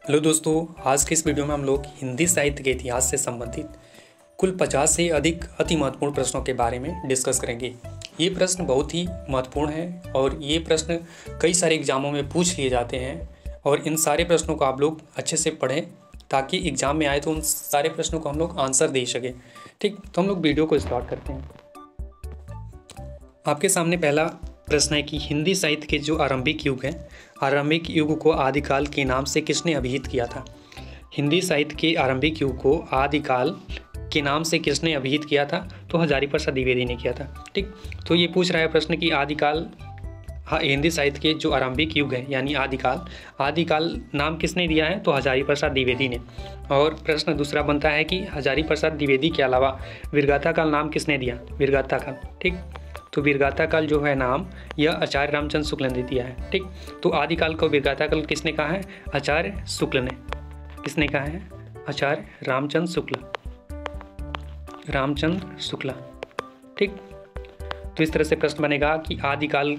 Hello दोस्तों, आज के इस वीडियो में हम लोग हिंदी साहित्य के इतिहास से संबंधित कुल 50 से अधिक अति महत्वपूर्ण प्रश्नों के बारे में डिस्कस करेंगे। ये प्रश्न बहुत ही महत्वपूर्ण है और ये प्रश्न कई सारे एग्जामों में पूछ लिए जाते हैं और इन सारे प्रश्नों को आप लोग अच्छे से पढ़ें ताकि एग्ज़ाम में आए तो उन सारे प्रश्नों को हम लोग आंसर दे सकें। ठीक, तो हम लोग वीडियो को स्टार्ट करते हैं। आपके सामने पहला प्रश्न है कि हिंदी साहित्य के जो आरंभिक युग है, आरंभिक युग को आदिकाल के नाम से किसने अभिहित किया था? हिंदी साहित्य के आरंभिक युग को आदिकाल के नाम से किसने अभिहित किया था? तो हजारी प्रसाद द्विवेदी ने किया था। ठीक, तो ये पूछ रहा है प्रश्न कि आदिकाल, हिंदी साहित्य के जो आरंभिक युग है यानी आदिकाल नाम किसने दिया है? तो हजारी प्रसाद द्विवेदी ने। और प्रश्न दूसरा बनता है कि हजारी प्रसाद द्विवेदी के अलावा वीरगाथा काल नाम किसने दिया? वीरगाथा काल। ठीक, तो वीरगाथा काल जो है नाम यह आचार्य रामचंद्र शुक्ल ने दिया है। ठीक, तो आदिकाल को वीरगाथा काल किसने कहा है? आचार्य शुक्ल ने। किसने कहा है? आचार्य रामचंद्र शुक्ला। ठीक, तो इस तरह से प्रश्न बनेगा कि आदिकाल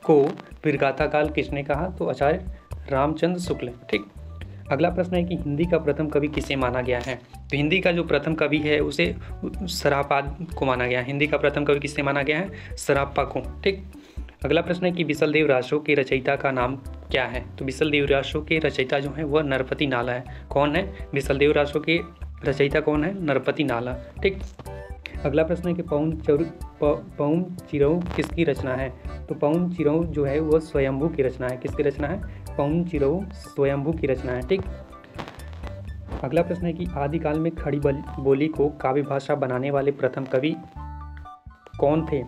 को वीरगाथा काल किसने कहा? तो आचार्य रामचंद्र शुक्ल। ठीक, अगला प्रश्न है कि हिंदी का प्रथम कवि किसे माना गया है? तो हिंदी का जो प्रथम कवि है उसे सरापाद को माना गया है। हिंदी का प्रथम कवि किसे माना गया है? सरापा को। ठीक, अगला प्रश्न है कि विशलदेव रासो के रचयिता का नाम क्या है? तो विशलदेव रासो के रचयिता जो है वह नरपति नाला है। कौन है? विशलदेव रासो के रचयिता कौन है? नरपति नाला। ठीक, अगला प्रश्न है कि पउम चिरऊ किसकी रचना है? तो पउम चिरऊ जो है वह स्वयंभू की रचना है। किसकी रचना है? पउम चिरऊ स्वयंभू की रचना है। ठीक, अगला प्रश्न है कि आदिकाल में खड़ी बोली को काव्य भाषा बनाने वाले प्रथम कवि कौन थे?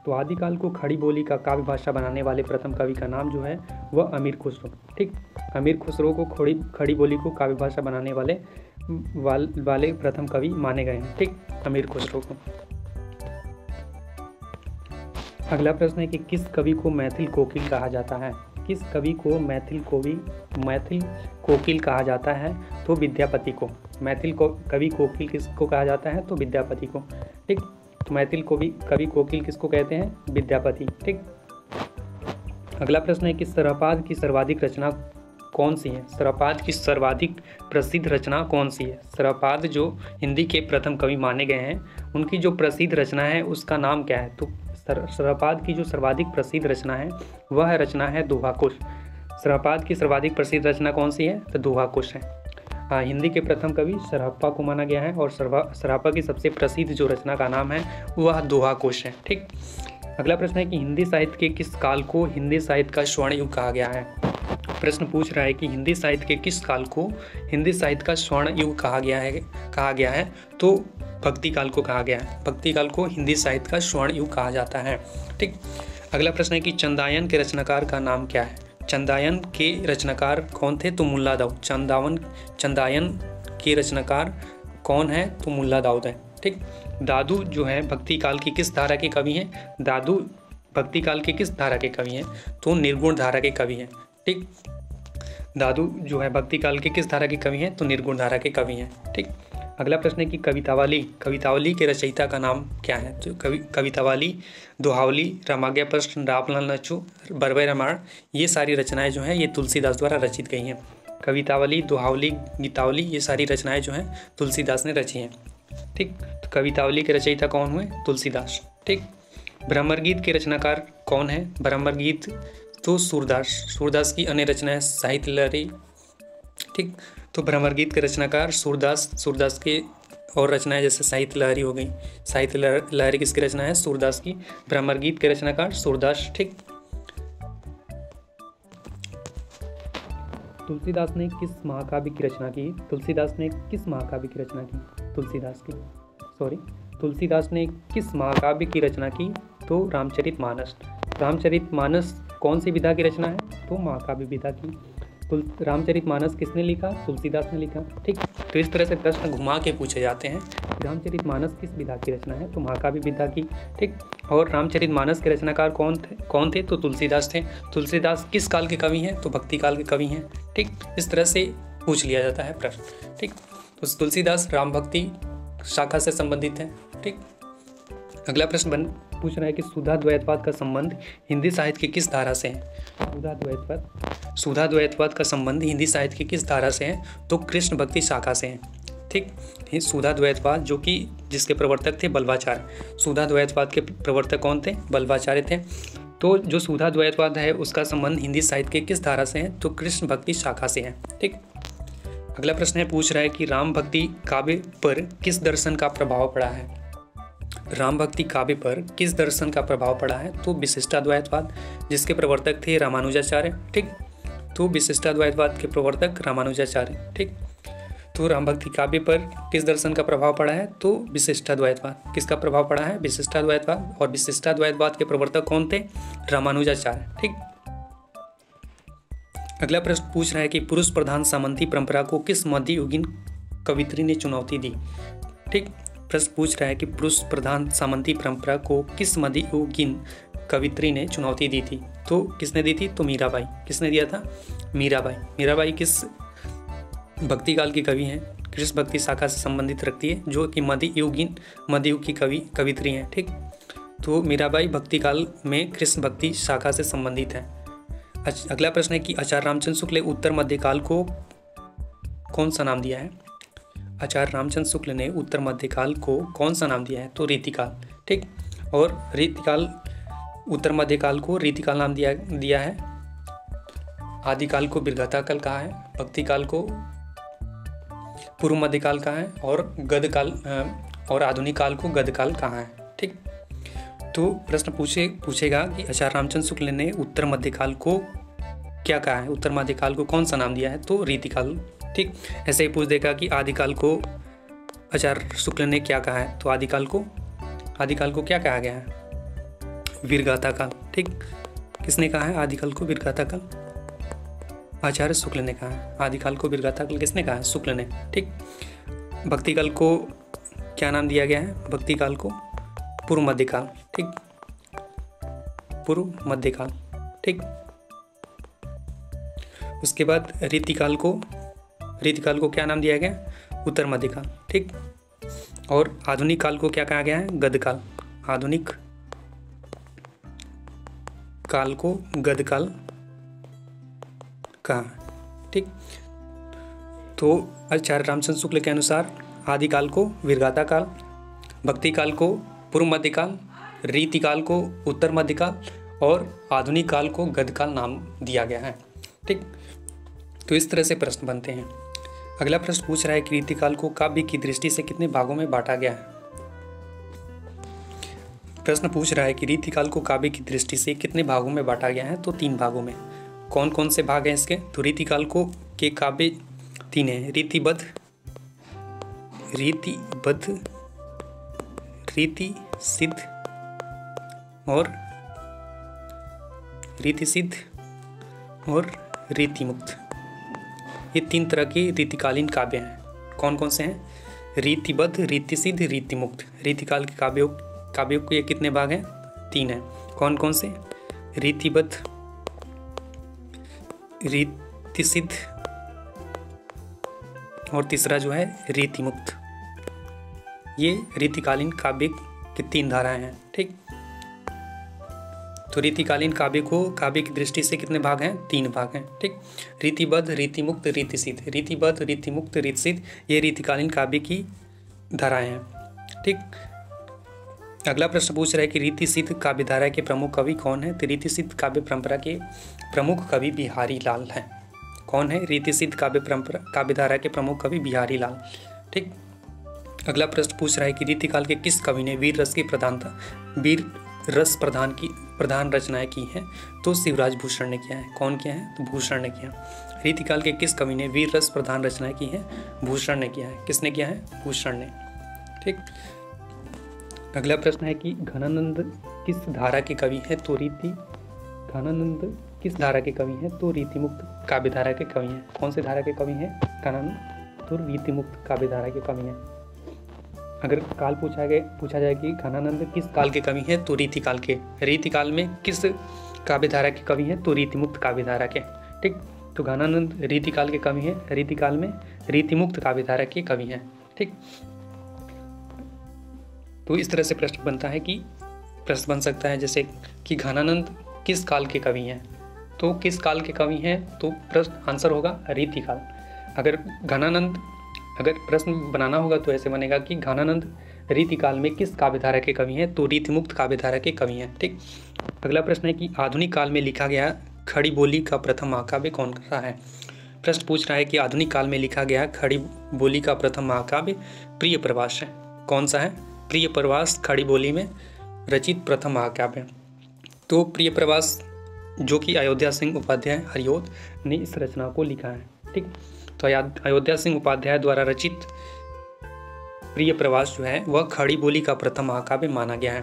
तो आदिकाल को खड़ी बोली का काव्य भाषा बनाने वाले प्रथम कवि का नाम जो है वह अमीर खुसरो। ठीक, अमीर खुसरो को खड़ी बोली को काव्य भाषा बनाने वाले प्रथम कवि माने गए हैं। ठीक, अमीर खुसरो को। अगला प्रश्न है कि किस कवि को मैथिल कोकिल कहा जाता है? किस कवि को मैथिल कोकिल कहा जाता है? तो विद्यापति को। कवि कोकिल किसको कहा जाता है? तो विद्यापति को। ठीक, तो मैथिल कवि कोकिल किसको कहते हैं? विद्यापति। ठीक, अगला प्रश्न है कि सरापाद की सर्वाधिक रचना कौन सी है? सरापाद की सर्वाधिक प्रसिद्ध रचना कौन सी है? सरापाद जो हिंदी के प्रथम कवि माने गए हैं उनकी जो प्रसिद्ध रचना है उसका नाम क्या है? तो सरापाद की जो सर्वाधिक प्रसिद्ध रचना है वह रचना है दोहा-कोश। सरापाद की सर्वाधिक प्रसिद्ध रचना कौन सी है? तो दोहा-कोश है। हिंदी के प्रथम कवि सरापा को माना गया है और सरापा की सबसे प्रसिद्ध जो रचना का नाम है वह दोहा-कोश है। ठीक, अगला प्रश्न है कि हिंदी साहित्य के किस काल को हिंदी साहित्य का स्वर्ण युग कहा गया है? प्रश्न पूछ रहा है कि हिंदी साहित्य के किस काल को हिंदी साहित्य का स्वर्ण युग कहा गया है? तो भक्ति काल को कहा गया है। भक्ति काल को हिंदी साहित्य का स्वर्ण युग कहा जाता है। ठीक, अगला प्रश्न है कि चंदायन के रचनाकार का नाम क्या है? चंदायन के रचनाकार कौन थे? तो मुल्ला दाऊद। चंदायन के रचनाकार कौन है? तो मुल्ला दाऊद है। ठीक, दादू जो है भक्ति काल की किस धारा के कवि हैं? दादू भक्ति काल के किस धारा के कवि हैं? तो निर्गुण धारा के कवि हैं। ठीक, दादू जो है भक्ति काल के किस धारा के कवि हैं? तो निर्गुण धारा के कवि हैं। ठीक, अगला प्रश्न है कि कवितावली के रचयिता का नाम क्या है? तो कवितावली, दोहावली, रामाज्ञा प्रश्न, रामलाल नच्चू, बरबे रामायण, ये सारी रचनाएं जो हैं ये तुलसीदास द्वारा रचित गई हैं। कवितावली, दोहावली, गीतावली ये सारी रचनाएं जो हैं तुलसीदास ने रची हैं। ठीक, तो कवितावली के रचयिता कौन हुए? तुलसीदास। ठीक, भ्रमर गीत के रचनाकार कौन है? भ्रमर गीत तो सूरदास की अन्य रचनाएं साहित्य लहरी। ठीक, तो भ्रमर गीत के रचनाकार सूरदास के और रचनाएं जैसे साहित्य लहरी हो गई। साहित्य लहरी किसकी रचना है? सूरदास की। भ्रमर गीत के रचनाकार सूरदास। ठीक, तुलसीदास ने किस महाकाव्य की रचना की? तुलसीदास ने किस महाकाव्य की रचना की? तुलसीदास ने किस महाकाव्य की रचना की? तो रामचरितमानस। रामचरितमानस कौन सी विधा की रचना है? तो महाकाव्य विधा की। रामचरितमानस किसने लिखा? तुलसीदास ने लिखा। ठीक, तो इस तरह से प्रश्न घुमा के पूछे जाते हैं। रामचरितमानस किस विधा की रचना है? तो महाकाव्य विधा की। ठीक, और रामचरितमानस के रचनाकार कौन थे? तो तुलसीदास थे। तुलसीदास किस काल के कवि हैं? तो भक्ति काल के कवि हैं। ठीक, इस तरह से पूछ लिया जाता है प्रश्न। ठीक, तो तुलसीदास राम भक्ति शाखा से संबंधित है। ठीक, अगला प्रश्न पूछ रहा है कि सुधा द्वैतवाद का संबंध हिंदी साहित्य की किस धारा से है। सुधा द्वैतवाद का संबंध हिंदी साहित्य की किस धारा से है, तो कृष्ण भक्ति शाखा से है। ठीक, सुधा द्वैतवाद जो कि जिसके प्रवर्तक थे बल्वाचार्य। सुधा द्वैतवाद के प्रवर्तक कौन थे, बल्वाचार्य थे। तो जो सुधा द्वैतवाद है उसका संबंध हिंदी साहित्य के किस धारा से है, तो कृष्ण भक्ति शाखा से है। ठीक, अगला प्रश्न है पूछ रहा है कि राम भक्ति काव्य पर किस दर्शन का प्रभाव पड़ा है। राम भक्ति काव्य पर किस दर्शन का प्रभाव पड़ा है, तो विशिष्टाद्वैतवाद जिसके प्रवर्तक थे रामानुजाचार्य। ठीक, तो विशिष्टाद्वैतवाद के प्रवर्तक रामानुजाचार्य। ठीक, तो राम भक्ति काव्य पर किस दर्शन का प्रभाव पड़ा है, तो विशिष्टाद्वैतवाद। किसका प्रभाव पड़ा है, विशिष्टाद्वैतवाद। और विशिष्टाद्वैतवाद के प्रवर्तक कौन थे, रामानुजाचार्य। ठीक, अगला प्रश्न पूछ रहा है कि पुरुष प्रधान सामंती परंपरा को किस मध्ययुगीन कवित्री ने चुनौती दी। ठीक, प्रश्न पूछ रहा है कि पुरुष प्रधान सामंती परंपरा को किस मध्ययुगीन कवित्री ने चुनौती दी थी, तो किसने दी थी, तो मीराबाई। किसने दिया था, मीराबाई। मीराबाई किस भक्ति काल की कवि हैं, कृष्ण भक्ति शाखा से संबंधित रखती है, जो कि मध्ययुग की कवित्री हैं। ठीक, तो मीराबाई भक्ति काल में कृष्ण भक्ति शाखा से संबंधित है। अगला प्रश्न है कि आचार्य रामचंद्र शुक्ल ने उत्तर मध्यकाल को कौन सा नाम दिया है। आचार्य रामचंद्र शुक्ल ने उत्तर मध्यकाल को कौन सा नाम दिया है, तो रीतिकाल। ठीक, और रीतिकाल उत्तर मध्यकाल को रीतिकाल नाम दिया है। आदिकाल को बिरघता काल कहा है, भक्ति काल को पूर्व मध्यकाल कहा है, और गदकाल और आधुनिक काल को गदकाल कहा है। ठीक, तो प्रश्न पूछेगा कि आचार्य रामचंद्र शुक्ल ने उत्तर मध्यकाल को क्या कहा है, उत्तर मध्यकाल को कौन सा नाम दिया है, तो रीतिकाल। ठीक, ऐसे ही पूछ देगा कि आदिकाल को आचार्य शुक्ल ने क्या कहा है, तो आदिकाल को क्या कहा गया है, वीरगाथा काल। ठीक, किसने कहा है आदिकाल को वीरगाथा काल, आचार्य शुक्ल ने कहा है। आदिकाल को वीरगाथा काल किसने कहा है, शुक्ल ने। ठीक, भक्ति काल को क्या नाम दिया गया है, भक्ति काल को पूर्व मध्यकाल। ठीक, पूर्व मध्यकाल। ठीक, उसके बाद रीतिकाल को क्या नाम दिया गया, उत्तर मध्यकाल। ठीक, और आधुनिक काल को क्या कहा गया है, गदकाल। आधुनिक काल को गदकाल कहा। ठीक, तो आचार्य रामचंद्र शुक्ल के अनुसार आदिकाल को वीरगाथा काल, भक्ति काल को पूर्व मध्यकाल, रीतिकाल को उत्तर मध्यकाल और आधुनिक काल को गदकाल नाम दिया गया है। ठीक, तो इस तरह से प्रश्न बनते हैं। अगला प्रश्न पूछ रहा है कि रीतिकाल को काव्य की दृष्टि से कितने भागों में बांटा गया है। प्रश्न पूछ रहा है कि रीतिकाल को काव्य की दृष्टि से कितने भागों में बांटा गया है, तो 3 भागों में। कौन कौन से भाग हैं इसके, तो रीतिकाल को के काव्य 3 हैं, रीति सिद्ध और रीति मुक्त। ये 3 तरह के रीतिकालीन काव्य हैं। कौन कौन से हैं, रीतिबद्ध, रीति सिद्ध, रीति मुक्त। रीतिकाल के काव्यों के ये कितने भाग हैं, 3 हैं। कौन कौन से, रीतिबद्ध, रीति सिद्ध और तीसरा जो है रीति मुक्त। ये रीतिकालीन काव्य की 3 धाराएं हैं। ठीक, तो रीतिकालीन काव्य की दृष्टि से कितने भाग हैं, 3 भाग हैं। ठीक, रीतिबद्ध, रीति मुक्त, रीति सिद्ध। रीतिबद्ध, रीति मुक्त, रीति सिद्ध, ये रीतिकालीन काव्य की धाराएं हैं। ठीक, अगला प्रश्न पूछ रहा है कि रीति सिद्ध काव्य धारा के प्रमुख कवि कौन है, तो रीति सिद्ध काव्य परंपरा के प्रमुख कवि बिहारी लाल हैं। कौन है, रीति सिद्ध काव्य धारा के प्रमुख कवि बिहारी लाल। ठीक, अगला प्रश्न पूछ रहा है कि रीतिकाल के किस कवि ने वीर रस प्रधान रचनाएं की हैं, तो शिवराज भूषण ने किया है। कौन किया है, तो भूषण ने किया। रीतिकाल के किस कवि ने वीर रस प्रधान रचनाएं की हैं, भूषण ने किया है। किसने किया है, भूषण ने। ठीक, अगला प्रश्न है कि घनानंद किस धारा के कवि हैं, तो रीति मुक्त काव्य धारा के कवि हैं। कौन से धारा के कवि हैं, घनानंद, तो रीति मुक्त काव्य धारा के कवि हैं। अगर काल पूछा जाए कि घनानंद किस काल के कवि हैं, तो रीतिकाल के। रीतिकाल में किस काव्य धारा के कवि हैं, तो रीतिमुक्त काव्य धारा के। ठीक, तो घनानंद रीतिकाल के कवि हैं, रीतिकाल में रीतिमुक्त काव्य धारा के कवि हैं। ठीक, तो इस तरह से प्रश्न बनता है कि प्रश्न बन सकता है जैसे कि घनानंद किस काल के कवि हैं। तो किस काल के कवि हैं, तो प्रश्न आंसर होगा रीतिकाल। अगर घनानंद अगर प्रश्न बनाना होगा तो ऐसे बनेगा कि घनानंद रीतिकाल में किस काव्यधारा के कवि हैं, तो रीतिमुक्त काव्यधारा के कवि हैं। ठीक। अगला प्रश्न है कि आधुनिक काल में लिखा गया खड़ी बोली का प्रथम महाकाव्य कौन सा है। प्रश्न पूछ रहा है कि आधुनिक काल में लिखा गया खड़ी बोली का प्रथम महाकाव्य प्रिय प्रवास है। कौन सा है? प्रिय प्रवास खड़ी बोली में रचित प्रथम महाकाव्य। तो प्रिय प्रवास जो कि अयोध्या सिंह उपाध्याय हरिऔध ने इस रचना को लिखा है। ठीक। तो अयोध्या सिंह उपाध्याय द्वारा रचित प्रिय प्रवास जो है वह खड़ी बोली का प्रथम महाकाव्य माना गया है।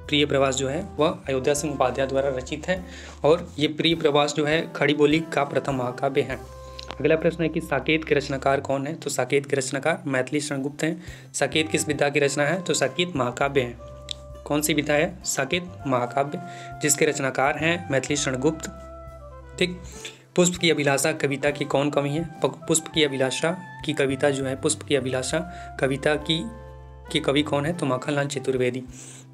प्रिय प्रवास जो है वह अयोध्या सिंह उपाध्याय द्वारा रचित है और ये प्रिय प्रवास जो है खड़ी बोली का प्रथम महाकाव्य है। अगला प्रश्न है कि साकेत के रचनाकार कौन है। तो साकेत के रचनाकार मैथिली शरण गुप्त हैं। साकेत किस विधा की रचना है। तो साकेत महाकाव्य है। कौन सी विधा है? साकेत महाकाव्य, जिसके रचनाकार हैं मैथिली शरण गुप्त। ठीक। पुष्प की अभिलाषा कविता की कौन कवि है। पुष्प की अभिलाषा की कविता जो है, पुष्प की अभिलाषा कविता की कवि कौन है। तो माखनलाल चतुर्वेदी।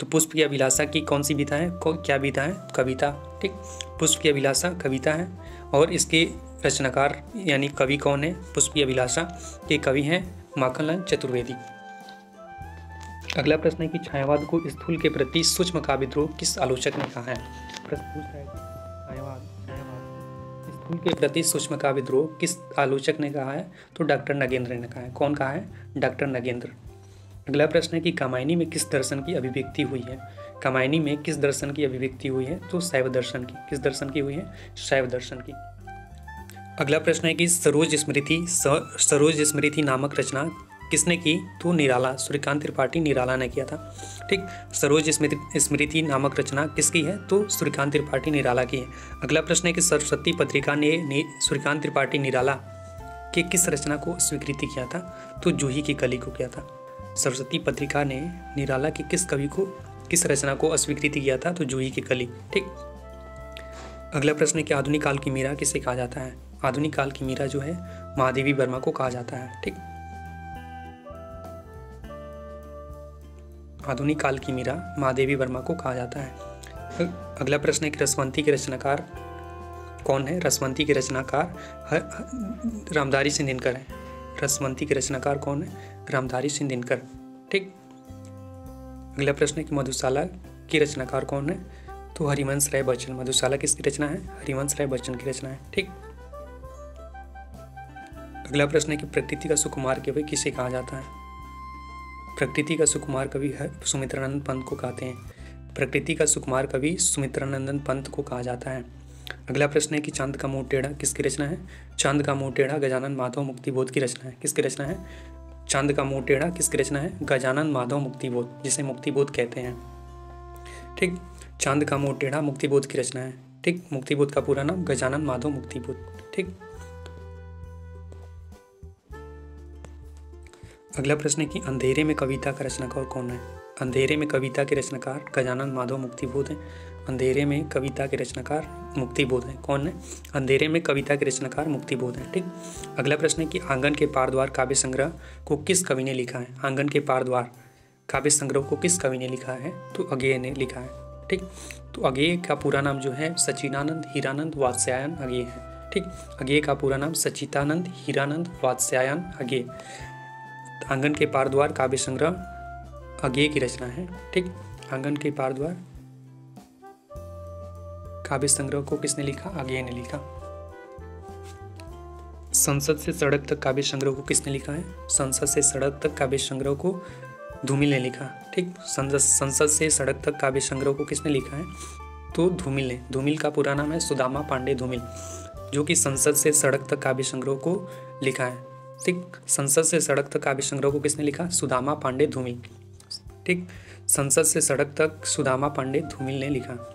तो पुष्प की अभिलाषा की कौन सी विधा है, क्या विधा है? कविता। ठीक। पुष्प की अभिलाषा कविता है और इसके रचनाकार यानी कवि कौन है? पुष्प की अभिलाषा के कवि हैं माखनलाल चतुर्वेदी। अगला प्रश्न है कि छायावाद को स्थूल के प्रति सूक्ष्म का विद्रोह किस आलोचक ने कहा है। प्रश्न पूछ रहा है छायावाद स्थूल के प्रति सूक्ष्म का विद्रोह किस आलोचक ने कहा है। तो डॉक्टर नगेंद्र ने कहा है। कौन कहा है? डॉक्टर नगेंद्र। अगला प्रश्न है कि कामायनी में किस दर्शन की अभिव्यक्ति हुई है। कामायनी में किस दर्शन की अभिव्यक्ति हुई है। तो शैव दर्शन की। किस दर्शन की हुई है? शैव दर्शन की। अगला प्रश्न है कि सरोज स्मृति नामक रचना किसने की। तो निराला, सूर्यकांत त्रिपाठी निराला ने किया था। ठीक। सरोज स्मृति नामक रचना किसकी है। तो सूर्यकांत त्रिपाठी निराला की है। अगला प्रश्न है कि सरस्वती पत्रिका ने सूर्यकांत त्रिपाठी निराला के किस रचना को स्वीकृति किया था। तो जूही की कली को किया था। सरस्वती पत्रिका ने निराला के किस कवि को किस रचना को अस्वीकृति किया था। तो जूही की कली। ठीक। अगला प्रश्न है कि आधुनिक काल की मीरा किसे कहा जाता है। आधुनिक काल की मीरा जो है महादेवी वर्मा को कहा जाता है। ठीक। आधुनिक काल की मीरा महादेवी वर्मा को कहा जाता है। अगला प्रश्न है कि रसवंती के रचनाकार कौन है। रसवंती के रचनाकार रामधारी सिंह दिनकर है। रसवंती के रचनाकार कौन है? रामधारी सिंह दिनकर। ठीक। अगला प्रश्न है कि मधुशाला की रचनाकार कौन है। तो हरिवंश राय बच्चन। मधुशाला किसकी रचना है? हरिवंश राय बच्चन की रचना है। ठीक। अगला प्रश्न है कि प्रकृति का सुकुमार कवि किसे कहा जाता है। प्रकृति का सुकुमार कवि सुमित्रानंद पंत को कहते हैं। प्रकृति का सुकुमार कवि सुमित्रानंदन पंत को कहा जाता है। अगला प्रश्न है कि चांद का मुंह टेढ़ा किसकी रचना है। चांद का मुंह टेढ़ा गजानन माधव मुक्तिबोध की रचना है। किसकी रचना है? चांद का मुंह टेढ़ा किसकी रचना है? गजानन माधव मुक्तिबोध, जिसे मुक्तिबोध कहते हैं। ठीक। चांद का मुंह टेढ़ा मुक्तिबोध की रचना है। ठीक। मुक्तिबोध का पूरा नाम गजानन माधव मुक्तिबोध। ठीक। अगला प्रश्न है कि अंधेरे में कविता का रचनाकार कौन है। अंधेरे में कविता के रचनाकार गजानन माधव मुक्तिबोध हैं। अंधेरे में कविता के रचनाकार मुक्तिबोध हैं। कौन है? अंधेरे में कविता के रचनाकार मुक्तिबोध हैं। ठीक। अगला प्रश्न है कि आंगन के पार द्वार काव्य संग्रह को किस कवि ने लिखा है। आंगन के पार द्वार काव्य संग्रह को किस कवि ने लिखा है। तो अगेय ने लिखा है। ठीक। तो अगेय का पूरा नाम जो है सच्चिदानंद हीरानंद वात्स्यायन अगेय है। ठीक। अगेय का पूरा नाम सच्चिदानंद हीरानंद वात्स्यायन अगेय। आंगन के पार द्वार काव्य संग्रह अगेय की रचना है। ठीक। आंगन के पार द्वार काव्य संग्रह को किसने लिखा? अगेय ने लिखा। संसद से सड़क तक काव्य संग्रह को किसने लिखा है। संसद से सड़क तक काव्य संग्रह को धूमिल ने लिखा। ठीक। संसद से सड़क तक काव्य संग्रह को किसने लिखा है? तो धूमिल ने। धूमिल का पूरा नाम है सुदामा पांडे धूमिल, जो कि संसद से सड़क तक काव्य संग्रह को लिखा है। ठीक। संसद से सड़क तक काव्य संग्रह को किसने लिखा? सुदामा पांडे धूमिल। ठीक। संसद से सड़क तक सुदामा पांडे धूमिल ने लिखा।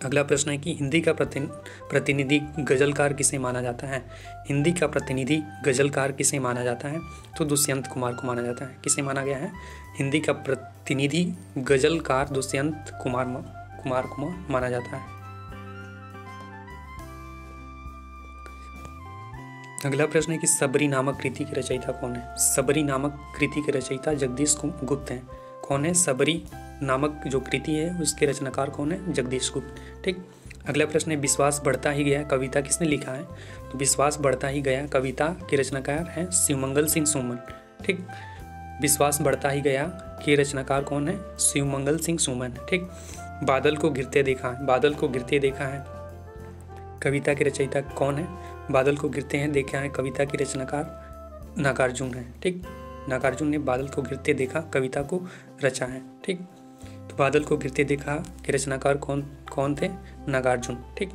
अगला प्रश्न है कि हिंदी का प्रतिनिधि गजलकार किसे माना जाता है। हिंदी का प्रतिनिधि गजलकार किसे माना जाता है? तो दुष्यंत कुमार को माना जाता है। किसे माना गया है? हिंदी का प्रतिनिधि गजलकार दुष्यंत कुमार को माना जाता है। अगला प्रश्न है कि सबरी नामक कृति के रचयिता कौन है। सबरी नामक कृति के रचयिता जगदीश गुप्त हैं। कौन है? सबरी नामक जो कृति है उसके रचनाकार कौन है? जगदीश गुप्त। ठीक। अगला प्रश्न है विश्वास बढ़ता ही गया कविता किसने लिखा है? तो विश्वास बढ़ता ही गया कविता के रचनाकार हैं शिवमंगल सिंह सुमन। ठीक। विश्वास बढ़ता ही गया के रचनाकार कौन है? शिवमंगल सिंह सुमन। ठीक। बादल को गिरते देखा है, बादल को गिरते देखा है कविता के रचयिता कौन है? बादल को गिरते हैं देखा है कविता की रचनाकार नागार्जुन है। ठीक। नागार्जुन ने बादल को गिरते देखा कविता को रचा है। ठीक। तो बादल को गिरते देखा के रचनाकार कौन थे? नागार्जुन। ठीक।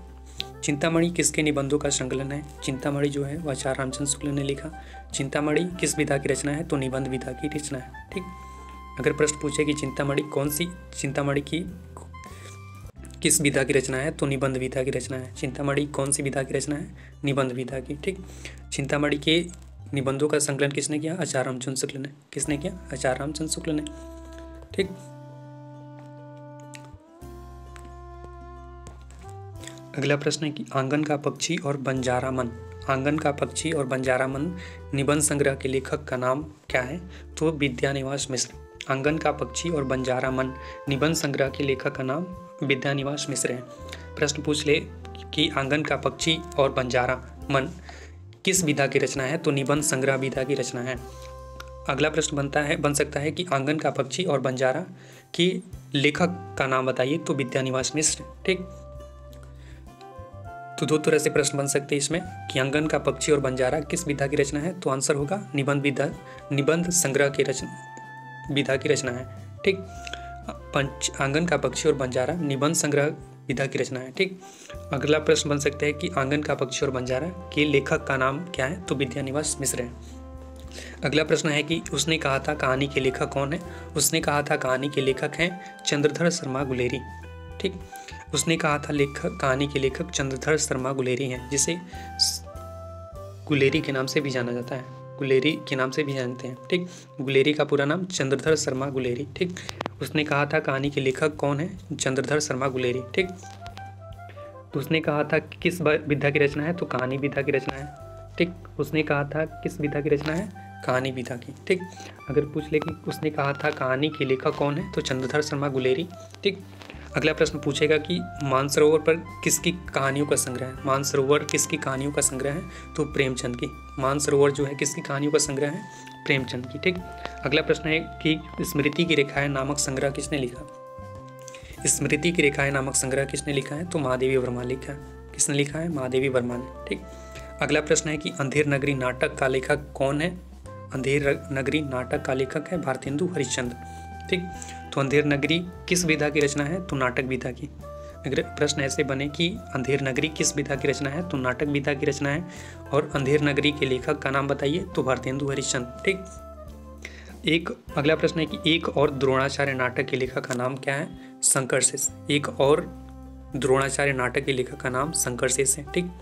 चिंतामणि किसके निबंधों का संकलन है? चिंतामणि जो है वह आचार्य रामचंद्र शुक्ल ने लिखा। चिंतामणि किस विधा की रचना है? तो निबंध विधा की रचना है। ठीक। अगर प्रश्न पूछे कि चिंतामणि की किस विधा की रचना है? तो निबंध विधा की रचना है। चिंतामणि कौन सी विधा की रचना है? निबंध विधा की। ठीक। चिंतामणि के निबंधों का संकलन किसने किया? आचार्य रामचंद्र शुक्ल ने। किसने किया? आचार्य रामचंद्र शुक्ल ने। ठीक। अगला प्रश्न है कि आंगन का पक्षी और बंजारा मन, आंगन का पक्षी और बंजारा मन निबंध संग्रह के लेखक का नाम क्या है? तो विद्यानिवास मिश्र। आंगन का पक्षी और बंजारा मन निबंध संग्रह के लेखक का नाम विद्यानिवास मिश्र है। प्रश्न पूछ ले कि आंगन का पक्षी और बंजारा मन किस विधा की रचना है? तो निबंध संग्रह विधा की रचना है। अगला प्रश्न बन सकता है कि आंगन का पक्षी और बंजारा के लेखक का नाम बताइए। तो विद्यानिवास मिश्र। ठीक। तो दो तरह से प्रश्न बन सकते हैं इसमें कि आंगन का पक्षी और बंजारा किस विधा की रचना है? तो आंसर होगा निबंध संग्रह की विधा की रचना है। ठीक। आंगन का पक्षी और बंजारा निबंध संग्रह विधा की रचना है। ठीक। अगला प्रश्न बन सकता है कि आंगन का पक्षी और बंजारा के लेखक का नाम क्या है? तो विद्यानिवास मिश्र है। अगला प्रश्न है कि उसने कहा था कहानी के लेखक कौन है? उसने कहा था कहानी के लेखक हैं चंद्रधर शर्मा गुलेरी। ठीक। उसने कहा था कहानी के लेखक चंद्रधर शर्मा गुलेरी हैं, जिसे गुलेरी के नाम से भी जाना जाता है, गुलेरी के नाम से भी जानते हैं। ठीक। गुलेरी का पूरा नाम चंद्रधर शर्मा गुलेरी। ठीक। उसने कहा था कहानी के लेखक कौन है? चंद्रधर शर्मा गुलेरी। ठीक। तो उसने कहा था किस विधा की रचना है? तो कहानी विधा की रचना है। ठीक। उसने कहा था किस विधा की रचना है? कहानी विधा की। ठीक। अगर पूछ ले कि उसने कहा था कहानी के लेखक कौन है? तो चंद्रधर शर्मा गुलेरी। ठीक। अगला प्रश्न पूछेगा कि मानसरोवर पर किसकी कहानियों का संग्रह है? मानसरोवर किसकी कहानियों का संग्रह है? तो प्रेमचंद की। मानसरोवर जो है किसकी कहानियों का संग्रह है? प्रेमचंद की। ठीक। अगला प्रश्न है कि स्मृति की रेखाएं नामक संग्रह किसने लिखा? स्मृति की रेखाएं नामक संग्रह किसने लिखा है? तो महादेवी वर्मा लिखा है। किसने लिखा है? महादेवी वर्मा ने। ठीक। अगला प्रश्न है कि अंधेर नगरी नाटक का लेखक कौन है? अंधेर नगरी नाटक का लेखक है भारतेंदु हरिश्चंद्र। ठीक। तो अंधेर नगरी किस विधा की रचना है? तो नाटक विधा की। अगर प्रश्न ऐसे बने कि अंधेर नगरी किस विधा की रचना है? तो नाटक विधा की रचना है। और अंधेर नगरी के लेखक का नाम बताइए। तो भारतेंदु हरिश्चंद्र। ठीक। अगला प्रश्न है कि एक और द्रोणाचार्य नाटक के लेखक का नाम क्या है? शंकरशेष। एक और द्रोणाचार्य नाटक के लेखक का नाम शंकरशेष है। ठीक।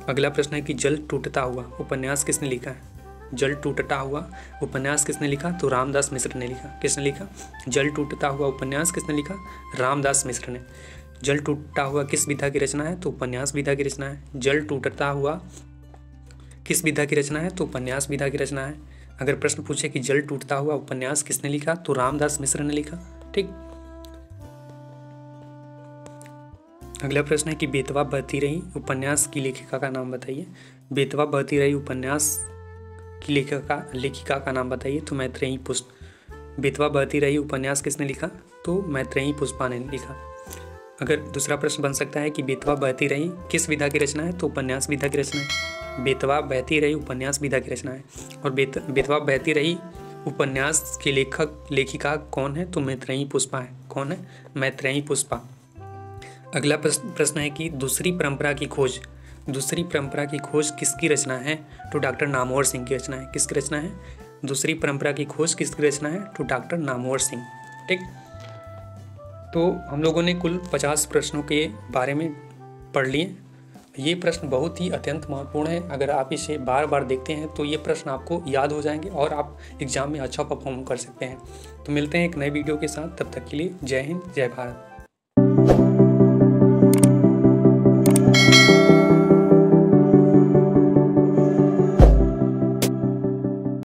अगला प्रश्न है कि जल टूटता हुआ उपन्यास किसने लिखा है? जल टूटता हुआ उपन्यास किसने लिखा? तो रामदास मिश्र ने लिखा। किसने लिखा? जल टूटता हुआ उपन्यास किसने लिखा? रामदास मिश्र ने। जल टूटता हुआ किस विधा की रचना है? तो उपन्यास विधा की रचना है। जल टूटता हुआ किस विधा की रचना है? तो उपन्यास विधा की रचना है। अगर प्रश्न पूछे कि जल टूटता हुआ उपन्यास किसने लिखा? तो रामदास मिश्र ने लिखा। ठीक। अगला प्रश्न है कि बेतवा बहती रही उपन्यास की लेखिका का नाम बताइए। बेतवा बहती रही उपन्यास की लेखिका का नाम बताइए। तो मैत्रेयी पुष्प। बेतवा बहती रही उपन्यास किसने लिखा? तो मैत्रेयी पुष्पा ने लिखा। अगर दूसरा प्रश्न बन सकता है कि बेतवा बहती रही किस विधा की रचना है? तो उपन्यास विधा की रचना है। बेतवा बहती रही उपन्यास विधा की रचना है। और बेतवा बहती रही उपन्यास के लेखिका कौन है? तो मैत्रेयी पुष्पा है। कौन है? मैत्रेयी पुष्पा। अगला प्रश्न है कि दूसरी परंपरा की खोज किसकी रचना है? तो डॉक्टर नामवर सिंह की रचना है। किसकी रचना है? दूसरी परंपरा की खोज किसकी रचना है? तो डॉक्टर नामवर सिंह। ठीक। तो हम लोगों ने कुल 50 प्रश्नों के बारे में पढ़ लिए। ये प्रश्न बहुत ही अत्यंत महत्वपूर्ण है। अगर आप इसे बार बार देखते हैं तो ये प्रश्न आपको याद हो जाएंगे और आप एग्जाम में अच्छा परफॉर्म कर सकते हैं। तो मिलते हैं एक नए वीडियो के साथ। तब तक के लिए जय हिंद, जय भारत।